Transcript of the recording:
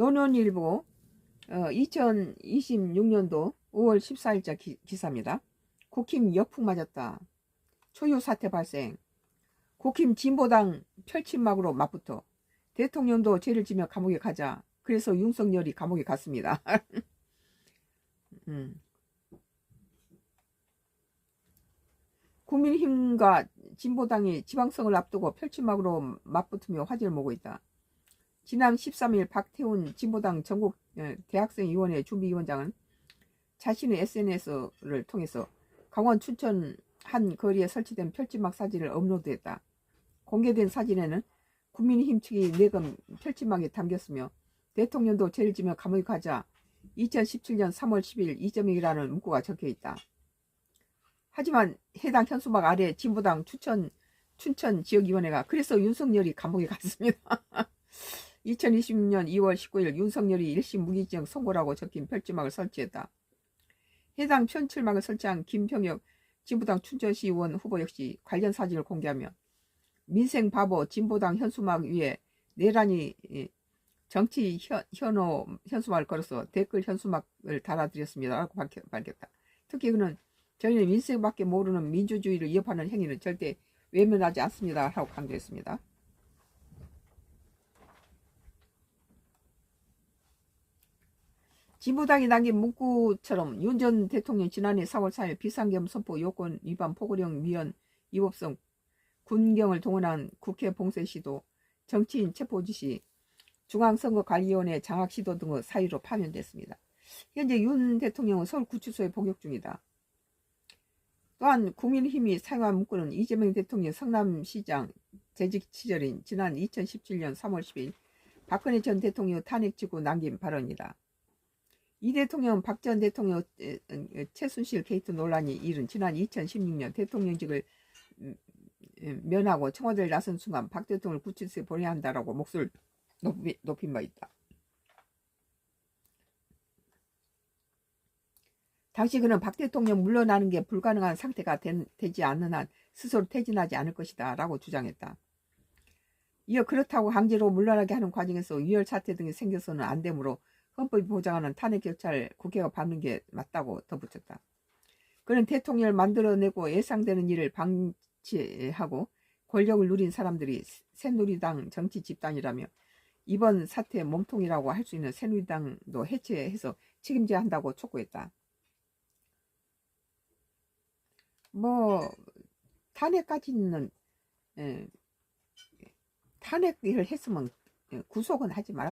논현일보 2026년도 5월 14일자 기사입니다. 국힘 역풍 맞았다. 초유 사태 발생. 국힘 진보당 펼침막으로 맞붙어. 대통령도 죄를 지며 감옥에 가자. 그래서 윤석열이 감옥에 갔습니다. 국민힘과 진보당이 지방선거를 앞두고 펼침막으로 맞붙으며 화제를 모으고 있다. 지난 13일 박태훈 진보당 전국 대학생위원회 준비위원장은 자신의 SNS를 통해서 강원 춘천 한 거리에 설치된 펼침막 사진을 업로드했다. 공개된 사진에는 국민의힘 측이 내건 펼침막에 담겼으며 대통령도 죄를 지며 감옥에 가자 2017년 3월 10일 2.2라는 문구가 적혀있다. 하지만 해당 현수막 아래 진보당 춘천 지역위원회가 그래서 윤석열이 감옥에 갔습니다. 2026년 2월 19일 윤석열이 1심 무기징역 선고라고 적힌 펼침막을 설치했다. 해당 펼침막을 설치한 김평혁 진보당 춘천시 의원 후보 역시 관련 사진을 공개하며 민생 바보 진보당 현수막 위에 내란이 정치 현호 현수막을 걸어서 댓글 현수막을 달아드렸습니다 라고 밝혔다. 특히 그는 저희는 민생밖에 모르는 민주주의를 위협하는 행위는 절대 외면하지 않습니다 라고 강조했습니다. 진보당이 남긴 문구처럼 윤 전 대통령 지난해 4월 4일 비상계엄 선포 요건 위반 포고령 위헌 위법성 군경을 동원한 국회 봉쇄 시도 정치인 체포 지시 중앙선거관리위원회 장악 시도 등의 사유로 파면됐습니다. 현재 윤 대통령은 서울구치소에 복역 중이다. 또한 국민힘이 사용한 문구는 이재명 대통령 성남시장 재직 시절인 지난 2017년 3월 10일 박근혜 전 대통령 탄핵 직후 남긴 발언이다. 이 대통령은 박 전 대통령 최순실 게이트 논란이 이른 지난 2016년 대통령직을 면하고 청와대를 나선 순간 박 대통령을 구치소에 보내야 한다라고 목소리를 높인 바 있다. 당시 그는 박 대통령 물러나는 게 불가능한 상태가 되지 않는 한 스스로 퇴진하지 않을 것이다 라고 주장했다. 이어 그렇다고 강제로 물러나게 하는 과정에서 위헌 사태 등이 생겨서는 안 되므로 헌법이 보장하는 탄핵 절차를 국회가 밟는 게 맞다고 덧붙였다. 그는 대통령을 만들어내고 예상되는 일을 방치하고 권력을 누린 사람들이 새누리당 정치 집단이라며 이번 사태의 몸통이라고 할 수 있는 새누리당도 해체해서 책임져야 한다고 촉구했다. 탄핵까지는 탄핵을 했으면 구속은 하지 말아.